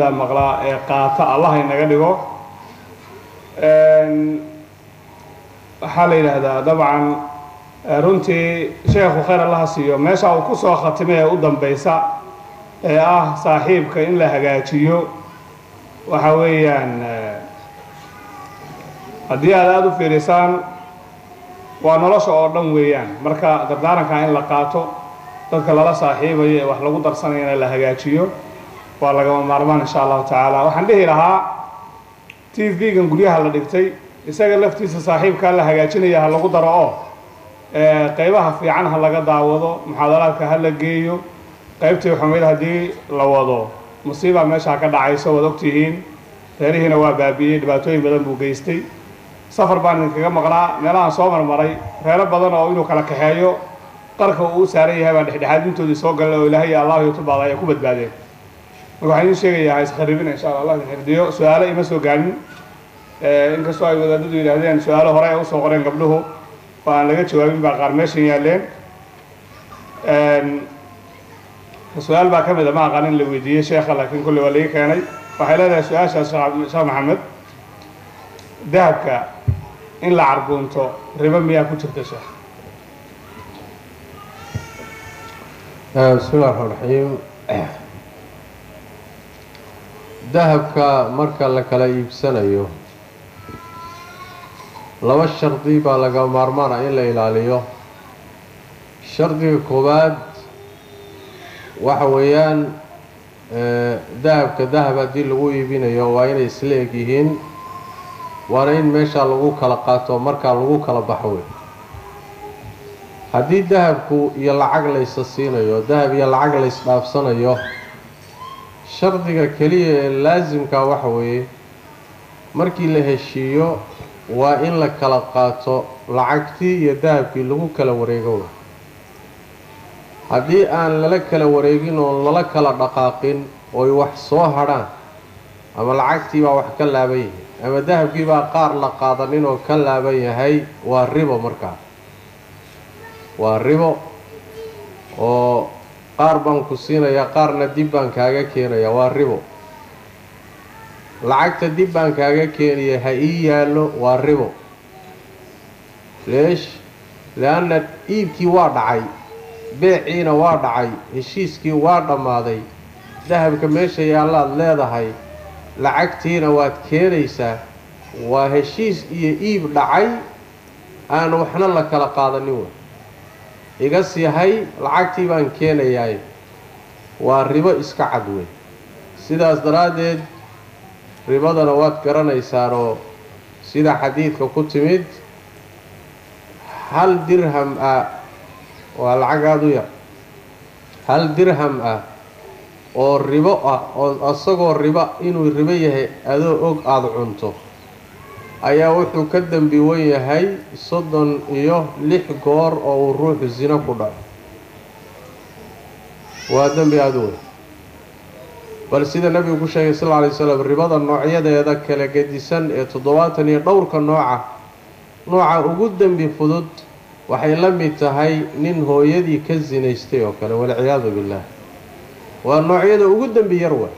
مقلا قاطع الله ينقدقه حالي هذا طبعا runtii sheekhu khayr Allah siiyo meesha uu ku soo khatimay u dambaysa saaxiibka in la hagaajiyo waxa weeyaan haddii aad u fiirisaan waa nolosha oo dhan weeyaan marka dardaaranka in la qaato dadka lala saaxiibayo wax lagu darsanayo in la hagaajiyo waa laga maarmaan insha Allah taala waxaan dhihi lahaa TV-gan guryaha la dhigtay isaga laftiisa saaxiibka la hagaajinaya lagu daro qaybaha fiican ha laga daawado muxaadaraadka ha la geeyo qaybtii xumeed hadii la wado musiiba meesha ka dhacayso wad ogtihiin taariikhina waa baabiyay dhibaatooyin badan buu geystay safar baan kaga maqnaa meelaha soo marmaray reero badan oo inuu kala kaxeeyo qarka uu saaran yahay baan dhexdhexaadintoodii soo galay oo Ilaahay Allah iyo tubada ay ku badbaadeen waxaan sheegayaa is kharibin insha Allah xirdiyo su'aalo ima soo gaarin in ka soo ay wadaadadu yiraahdeen su'aalo hore ay u soo qoreen gabdhuhu waan laga jawaabin baa qaar meeshan yaaleen su'aal baa kamid ah ma aqaanin la weydiiyay sheekha laakiin kulli waa laga keenay waxay leedahay su'aasha Sheekh Maxamed dahabka in la carbuunto riba miyaa ku jirta sheekh bismillahir rahmaanir rahiim dahabka marka la kala iibsanayo laba shardi baa laga maarmaan in la ilaaliyo shardiga koowaad waxa weeyaan dahabka dahab haddii lagu iibinayo waa inay isla eg yihiin waana in meesha lagu kala qaato markaa lagu kala baxo wey haddii dahabku iyo lacag la is siinayo dahab iyo lacag la is dhaafsanayo shardiga kaliya ee laasimka waxa weeye markii la heshiiyo waa in la kala qaato lacagtii iyo dahabkii lagu kala wareego haddii aan lala kala wareegin oo lala kala dhaqaaqin oo wax soo hadhaan ama lacagtii baa wax ka laaban yahay ama dahabkii baa qaar la qaadanin oo ka laaban yahay waa ribo markaa waa ribo oo qaar baan ku siinaya qaarna dib baan kaaga keenaya waa ribo lacagta dib baan kaaga keenaya ha ii yaallo waa ribo leesh laana iibkii waa dhacay beeciina waa dhacay heshiiskii waa dhammaaday dahabka meesha yaalaad leedahay lacagtiina waad keenaysaa waa heshiis iyo iib dhacay aan waxna la kala qaadanin wey iga siihay lacagtii baan keenayaa waa ribo iska cad wey sidaas daraaddeed ribadana waad garanaysaanoo sida xadiidka ku timid hal dirham waa lacag aada u yar hal dirham oo ribo oo asagoo riba inuu ribo yahay adoo og aada cunto ayaa wuxuu ka dambi wan yahay 36 goor oo uu ruuxu zina ku dhaco waa dambi aada u weyn bal sida nabigu ku sheegay sallallahu alayhi wasallam ribada noocyadeeda kala gedisan ee 70 iyo dhowrka nooca ugu dambi fudud waxay la mid tahay nin hooyadii ka zinaystay oo kale wal ciyaadu billah waa noocyada ugu dambi yar waa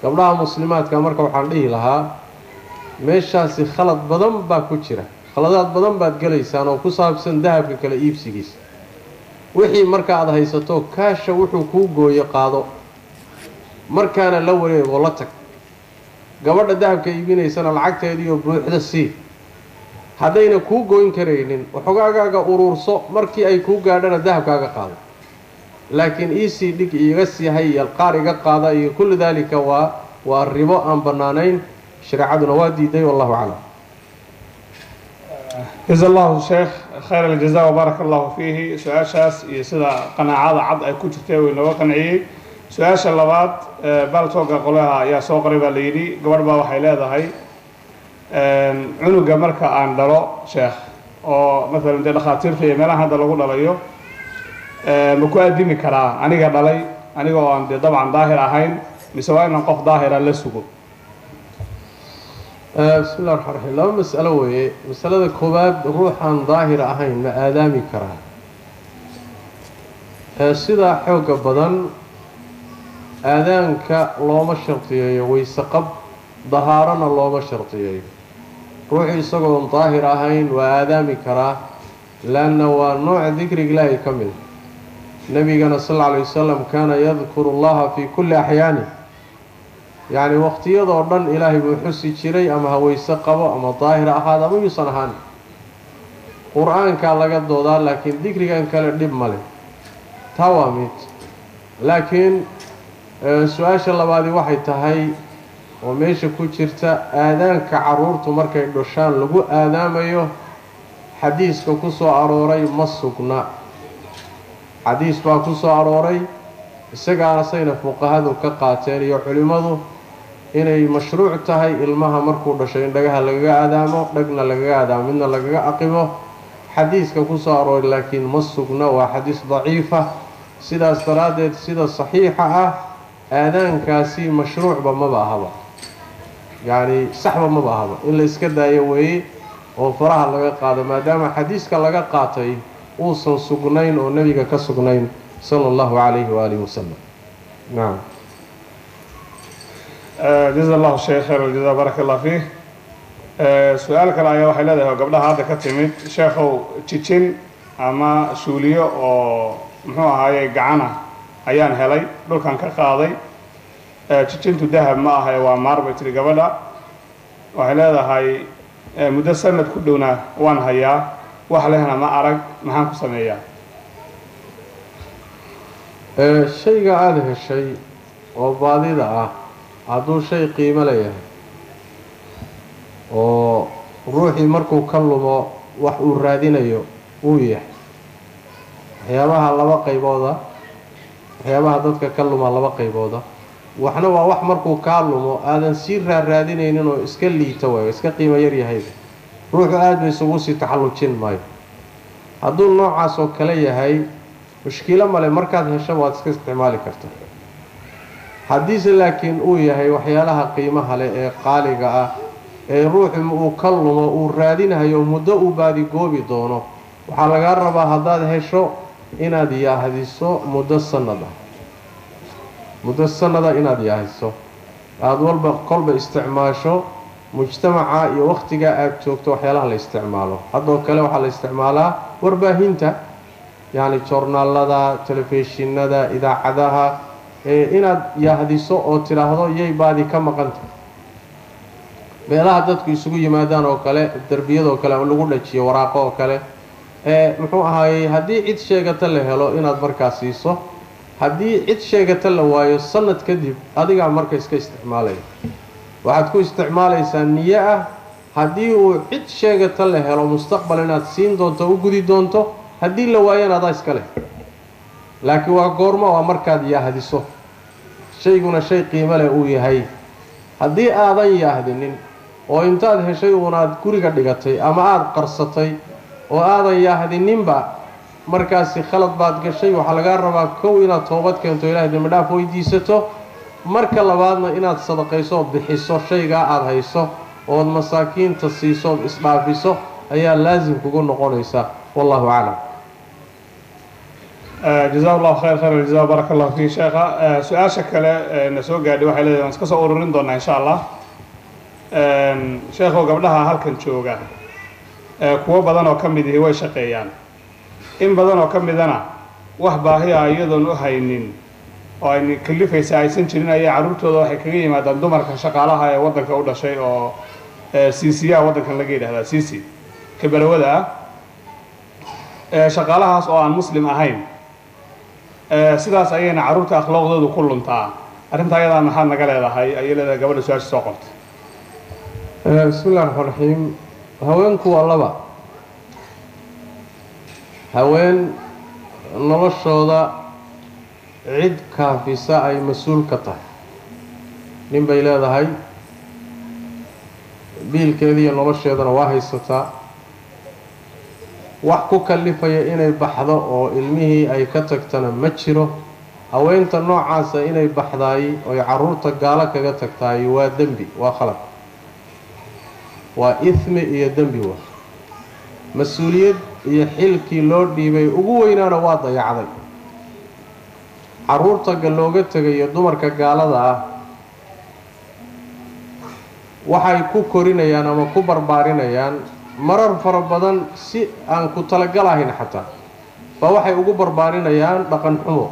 gabdhaha muslimaadka marka waxaan dhihi lahaa meeshaasi khalad badan baa ku jira khaladaad badan baad galaysaan oo ku saabsan dahabka kala iibsigiisa wixii marka aad haysato kaasha wuxuu kuu gooyo qaado markaana la wareego la tag gabadha dahabka iibinaysana lacagteedii oo buuxda sii haddayna kuu gooyn karaynin waxogaagaaga ururso markii ay kuu gaadhana dahabkaaga qaado laakiin iisii dhig iiga siihay iyo qaar iga qaada iyo kullu daalika waa ribo aan bannaanayn shareecaduna waa diiday wallahu aclam جزا الله الشيخ خير الجزاء وبارك الله فيه سؤال شاس يسدا قناعة عد أي كتير وإنه قنعي سؤال شلبات بالتوقع قلها يا سوق قريبا ليدي قبل ما وحيلا ذا هاي عنق مركا عن درو شيخ أو مثلا ده خاطر في ملا هذا لو قلنا ليه مكوادي مكرا أنا قبل لي أنا قاعد طبعا ظاهر أهين مسوي نقف ظاهر للسوق بسم الله الرحمن الرحيم لو مسألة وهي مسألة كوباد روحا ظاهر أهين ما آدامي كراه سيدا حوق بدن aadaanka looma shartiyeeyo wayse qab dahaarana looma shartiyeeyo ruuxu isagoon daahir ahayn waa aadaami karaa laanna waa nooc dikriga ilaahay ka mid nebigana sal alla alay wasalam kaana yadkuru allaha fii kulli axyaani yacni waqtiyadoo dhan ilaahay buu xusi jiray ama hawayse qabo ama daahir ahaad ama yuusan ahaan qur-aankaa laga doodaa laakiin dikrigan kale dhib ma leh taa waa mid laakiin su-aasha labaadii waxay tahay oo meesha ku jirta aadaanka carruurtu markay dhashaan lagu aadaamayo xadiiska ku soo arooray ma sugna xadiis baa ku soo arooray isagaana sayna fuqahadu ka qaateen iyo culimmadu inay mashruuc tahay ilmaha markuu dhashay in dhagaha lagaga aadaamo dhagna lagaga aadaamo midna lagaga aqibo xadiiska ku soo arooray laakiin ma sugna waa xadiis daciifa sidaas daraaddeed sida saxiixa ah aadaankaasi mashruucba maba ahaba yacni saxba maba ahaba in la iska daayo weeye oo faraha laga qaado maadaama xadiiska laga qaatay uusan sugnayn oo nebiga ka sugnayn sala allahu calayhi waalihi wasalam nacam jaza allahu sheekh khayr aljaza baraka allah fiih su-aal kale ayaa waxay leedahay oo gabdhaha hadda ka timid sheekhow jijin ama suuliyo oo muxuu ahaaye gacana ayaan helay dhulkan ka qaaday jijintu dahab ma ahaye waa maar bay tiri gabadha waxay leedahay muddo sanad ku dhowna waan hayaa wax lehna ma arag maxaan ku sameeyaa shayga aada heshay oo baadida ah hadduu shay qiimo leeyahay oo ruuxii markuu ka lumo wax uu raadinayo uu yahay waxyaabaha laba qaybooda waxyaabaha dadka ka luma laba qaybooda waxna waa wax markuu kaa lumo aadan sii raadinaynin oo iska liita waayo iska qiimo yar yahay ruuxu aad ba isugu sii taxallujin maayo hadduu noocaas oo kale yahay mushkilo male markaad hesho waad iska isticmaali kartaa haddiise laakiin uu yahay waxyaalaha qiimaha leh ee qaaliga ah ee ruuxu uu ka lumo uu raadinayo muddo uu baadigoobi doono waxaa lagaa rabaa haddaad hesho inaad yaahdiso muddo sanada inaad yaahdiso aada walba kolba isticmaasho mujtamaca iyo wakhtigaa aada joogto waxyaalaha la isticmaalo haddoo kale waxaa la isticmaalaa warbaahinta yacni joornaalada telefishinada idaacadaha inaad yaahdiso oo tidhaahdo yay baadi ka maqanta meelaha dadku isugu yimaadaan oo kale derbiyadoo kale lagu dhajiyo waraaqo oo kale muxuu ahaayey haddii cid sheegata la helo inaad markaa siiso haddii cid sheegata la waayo sanad kadib adigaa marka iska isticmaalaya waxaad ku isticmaalaysaa niyo ah haddii uu cid sheegata la helo mustaqbal inaad siin doonto u gudi doonto haddii la waayana adaa iska leh laakiin waa goormo waa markaad yaahdiso shayguna shay qiimo leh uu yahay haddii aadan yaahdinin oo intaad heshay uunaad guriga dhigatay ama aada qarsatay oo aadan yaahdininba markaasi khalad baad gashay waxaa lagaa rabaa kow inaad toobad keento ilaahay dembi dhaaf weydiisato marka labaadna inaad sadaqayso ood bixiso shaygaa aada hayso ood masaakiinta siiso ood isdhaafiso ayaa laasim kugu noqonaysa wallahu aclam jaza allahu khayr aljaza baraka allahu fiik sheekha su-aasha kale na soo gaadhay waxay leedahay waan iska soo ururin doonaa insha allah sheekhow gabdhaha halkan jooga kuwo badan oo ka mid ihi way shaqeeyaan in badan oo ka midana wax baahi ah iyadoon u haynin oo ay kalifaysa aysan jirin ayaa carruurtooda waxay kaga yimaadaan dumarka shaqaalaha ee waddanka u dhashay oo siisiyaha waddankan laga yidhahdaa siisi kabalawada ah shaqaalahaas oo aan muslim ahayn sidaas ayayna carruurta akhlaaqdoodu ku luntaa arrinta ayadaa maxaad naga leedahay ayay leedahay gabadha su-aasha soo qortay bismi illahi raxmaan raxiim haweenku waa laba haween noloshooda cid kaafisa ay mas-uul ka tahay nin bay leedahay biilkeediiyo nolosheedana waa haysataa wax ku kallifaya inay baxdo oo ilmihii ay ka tagtana ma jiro haweenta noocaasa inay baxdaay oy carruurta gaalo kaga tagtaay waa dembi waa khalad waa ismi iyo dembi wa mas-uuliyad iyo xilkii loo dhiibay ugu weynaana waa dayacday carruurta looga tegayo dumarka gaalada ah waxay ku korinayaan ama ku barbaarinayaan marar fara badan si aan ku talagalahayn xataa baa waxay ugu barbaarinayaan dhaqan xumo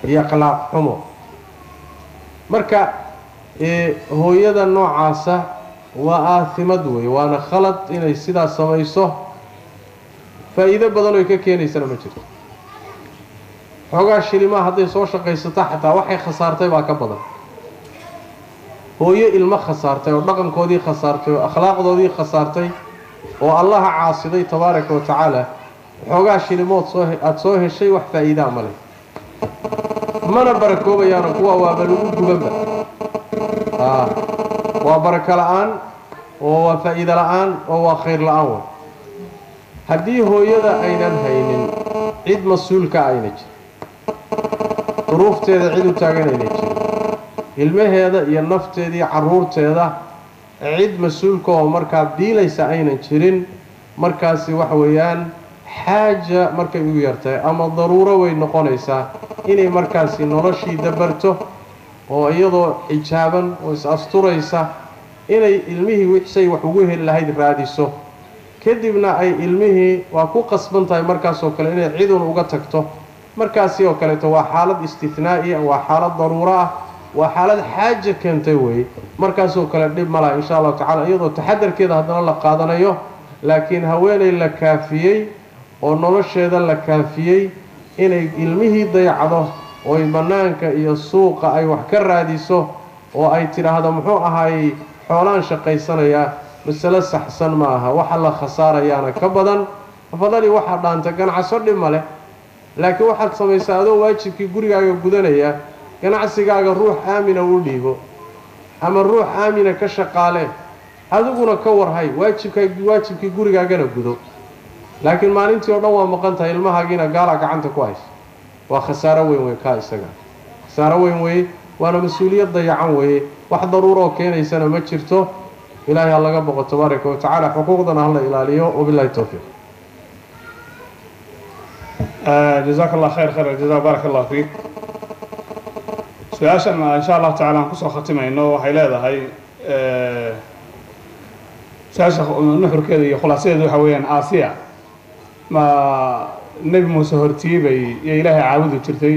iyo akhlaaq xumo marka hooyada noocaasa waa aathimad weeye waana khalad inay sidaas samayso faa'iido badan oy ka keenaysana ma jirto xoogaa shilimaa hadday soo shaqaysata xataa waxay khasaartay baa ka badan hooyo ilmo khasaartay oo dhaqankoodii khasaartay oo akhlaaqdoodii khasaartay oo allaha caasiday tabaaraka wa tacaala xoogaa shilimood aada soo heshay wax faa'iidaa ma leh mana barakoobayaano kuwa waaba lagu gubanba waa barako la-aan oo waa faa'iido la-aan oo waa khayr la-aan way haddii hooyada aynan haynin cid mas-uulka ayna jirin duruufteeda cid u taagan ayna jirin ilmaheeda iyo nafteeda iyo carruurteeda cid mas-uulka oo markaa biilaysa aynan jirin markaasi waxa weeyaan xaaja markay ugu yartahay ama daruuro way noqonaysaa inay markaasi noloshii dabarto oo iyadoo xijaaban oo is-asturaysa inay ilmihii wixsay wax ugu heli lahayd raadiso kadibna ay ilmihii waa ku qasban tahay markaasoo kale inay cidun uga tagto markaasi oo kaleeto waa xaalad istinaa'i waa xaalad daruuro ah waa xaalad xaaja keentay weeye markaasoo kale dhib ma laha insha allahu tacala iyadoo taxadarkeeda haddana la qaadanayo laakiin haweenay la kaafiyey oo nolosheeda la kaafiyey inay ilmihii dayacdo ooy bannaanka iyo suuqa ay wax ka raadiso oo ay tidhaahdo muxuu ahaayey xoolaan shaqaysanayaa masale saxsan ma aha waxa la khasaarayaana ka badan fadali waxaa dhaanta ganacso dhib ma leh laakiin waxaad samaysaa adoo waajibkii gurigaaga gudanaya ganacsigaaga ruux aamina u dhiibo ama ruux aamina ka shaqaale adiguna ka warhay waajibkii gurigaagana gudo laakiin maalintii oo dhan waa maqan tahay ilmahaagiina gaalaa gacanta ku hayso waa khasaaro weyn wey kaa isaga khasaaro weyn weeye waana mas-uuliyad dayacan weeye wax daruuroo keenaysana ma jirto ilaahay ha laga boqo tabaaraka wa tacaala xuquuqdana hala ilaaliyo wabillahi towfiiq jazaaka allah khayr jaza baaraka allah fiik su-aashan insha allahu tacala aan kusoo khatimayno waxay leedahay su-aasha nuxurkeeda iyo khulaasadeeda waxa weeyaan aasiya ma nebi muuse hortiibay iyo ilaahay caabudi jirtay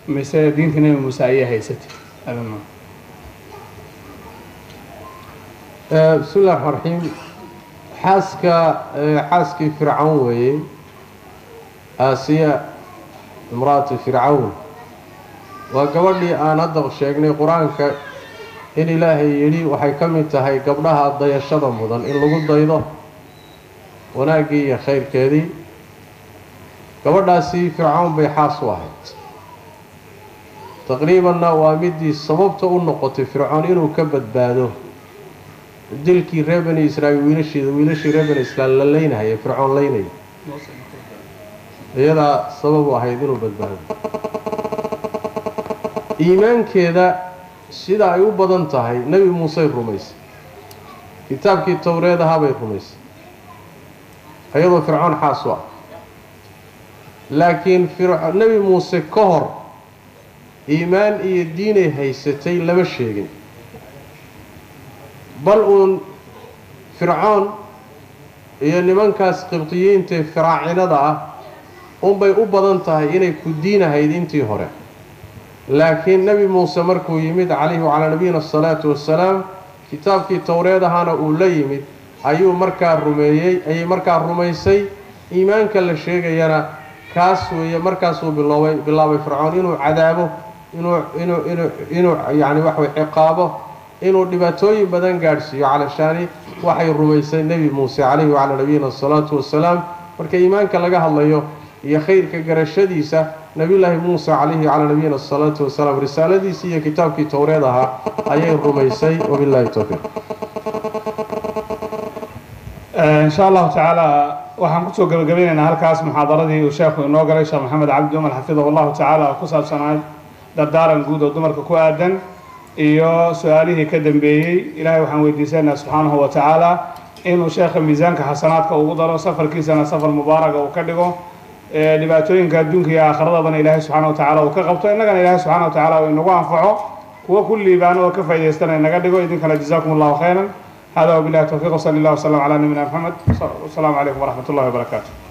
mise diinta nebi muuse ayay haysatay bismi illahi raxmaan raxiim xaaskii fircawn weeye aasiya imra'atu fircawn waa gabadhii aan hadda sheegnay qur-aanka in ilaahay yidhi waxay ka mid tahay gabdhaha dayashada mudan in lagu daydo wanaaggii iyo khayrkeedii gabadhaasi fircawn bay xaas u ahayd taqriibanna waa midii sababta u noqotay fircoon inuu ka badbaado dilkii reer bani israa'iil wiilashii reer bani israa'iil la leynahaya fircoon leynaya iyadaa sabab u ahayd inuu badbaado iimaankeeda sida ay u badan tahay nebi muusey rumaysay kitaabkii towreed ahaabay rumaysay iyadoo fircoon xaas u ah laakiin nebi muuse ka hor iimaan iyo diinay haysatay lama sheegin bal uun fircoon iyo nimankaas qibdiyiintae firaacinada ah unbay u badan tahay inay ku diinahayd intii hore laakiin nebi muuse markuu yimid calayhi wacalaa nabiyina asalaatu wassalaam kitaabkii towreed ahaana uu la yimid ayay markaa rumaysay iimaanka la sheegayana kaas weeye markaasuu bilaabay fircoon inuu cadaabo inuu yani waxaway ciqaabo inuu dhibaatooyin badan gaadhsiiyo calashaani waxay rumaysay nebi muuse calayhi wacalaa nabiyina asalaatu wassalaam marka iimaanka laga hadlayo iyo khayrka garashadiisa nebiyullaahi muuse calayhi wacalaa nabiyina asalaatu wassalaam risaaladiisii iyo kitaabkii towreed ahaa ayay rumaysay wabillahi towfiiq insha allahu tacaala waxaan kusoo gabagabeynaynaa halkaas muxaadaradii uu sheekhu inoo galay sheekh maxamed cabdi umar xafidahu allahu tacaala oo ku saabsanayd dardaaran guud oo dumarka ku aadan iyo su-aalihii ka dambeeyey ilaahay waxaan weydiisanaynaa subxaanahu wa tacaala inuu sheekha miisaanka xasanaadka ugu daro safarkiisana safar mubaaraga uu ka dhigo dhibaatooyinka adduunka iyo aakhirada ilaahay subxaanahu wa tacaala uu ka qabto innagana ilaahay subxaanahu wa tacaala uu inagu anfaco kuwa ku liibaano oo ka faa'iidaystana inaga dhigo idinkana jazaakum allahu khayran hada wabillahi tawfiiq wa sallallahu wa sallam ala nabiyina Muhammad. Assalaamu calaykum wa rahmatullahi wa barakaatuh.